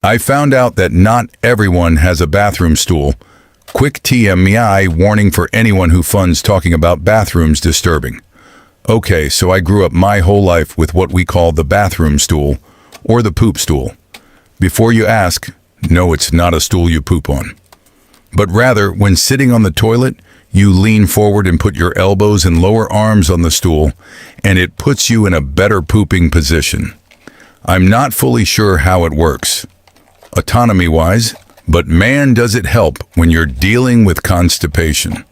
I found out that not everyone has a bathroom stool. Quick TMI warning for anyone who finds talking about bathrooms disturbing. Okay, so I grew up my whole life with what we call the bathroom stool, or the poop stool. Before you ask, no, it's not a stool you poop on. But rather, when sitting on the toilet, you lean forward and put your elbows and lower arms on the stool, and it puts you in a better pooping position. I'm not fully sure how it works, autonomy-wise, but man does it help when you're dealing with constipation.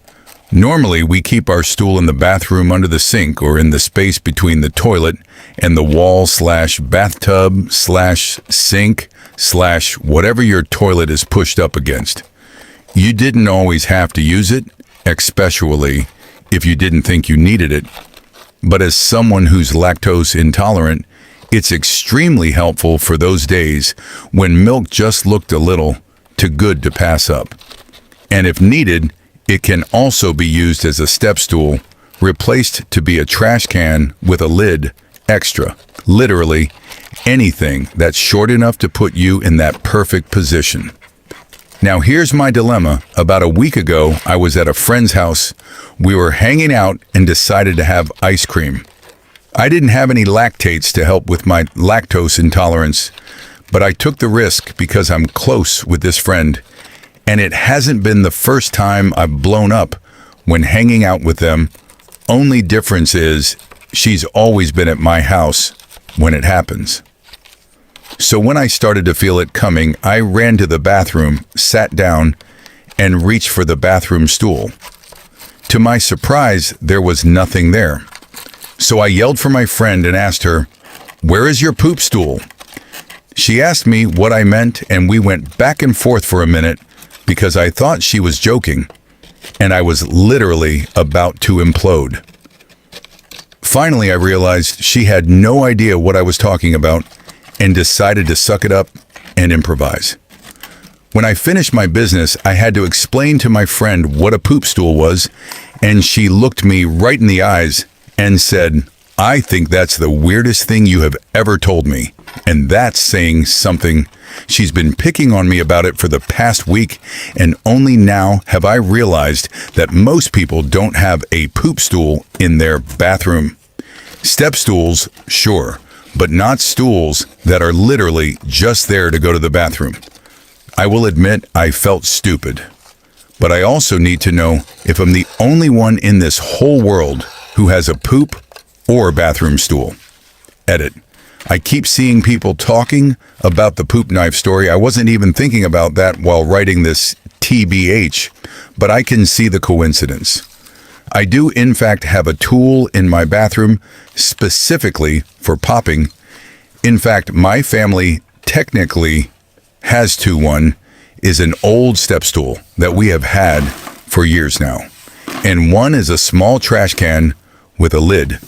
Normally, we keep our stool in the bathroom under the sink or in the space between the toilet and the wall/bathtub/sink/whatever your toilet is pushed up against. You didn't always have to use it, especially if you didn't think you needed it. But as someone who's lactose intolerant, it's extremely helpful for those days when milk just looked a little too good to pass up. And if needed, it can also be used as a step stool, replaced to be a trash can with a lid extra. Literally, anything that's short enough to put you in that perfect position. Now here's my dilemma. About a week ago, I was at a friend's house. We were hanging out and decided to have ice cream. I didn't have any lactates to help with my lactose intolerance, but I took the risk because I'm close with this friend, and it hasn't been the first time I've blown up when hanging out with them. Only difference is she's always been at my house when it happens. So when I started to feel it coming, I ran to the bathroom, sat down, and reached for the bathroom stool. To my surprise, there was nothing there. So I yelled for my friend and asked her, "Where is your poop stool?" She asked me what I meant, and we went back and forth for a minute because I thought she was joking, and I was literally about to implode. Finally, I realized she had no idea what I was talking about and decided to suck it up and improvise. When I finished my business, I had to explain to my friend what a poop stool was, and she looked me right in the eyes and said, "I think that's the weirdest thing you have ever told me." And that's saying something. She's been picking on me about it for the past week, and only now have I realized that most people don't have a poop stool in their bathroom. Step stools, sure, but not stools that are literally just there to go to the bathroom. I will admit I felt stupid, but I also need to know if I'm the only one in this whole world who has a poop or bathroom stool. Edit. I keep seeing people talking about the poop knife story. I wasn't even thinking about that while writing this TBH, but I can see the coincidence. I do in fact have a tool in my bathroom specifically for popping. In fact, my family technically has one is an old step stool that we have had for years now. And one is a small trash can with a lid.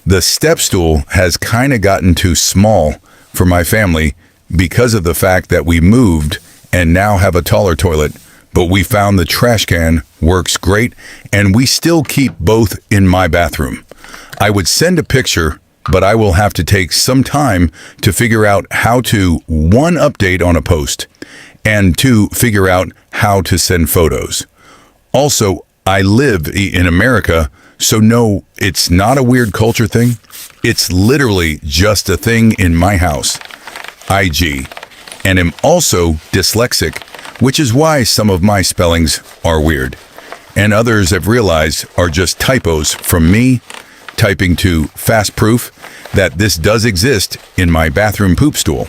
The step stool has kind of gotten too small for my family because of the fact that we moved and now have a taller toilet, but we found the trash can works great, and we still keep both in my bathroom. I would send a picture, but I will have to take some time to figure out how to, one, update on a post, and two, figure out how to send photos. Also, I live in America, so no, it's not a weird culture thing. It's literally just a thing in my house. IG. And am also dyslexic, which is why some of my spellings are weird. And others I've realized are just typos from me typing to fast proof that this does exist in my bathroom poop stool.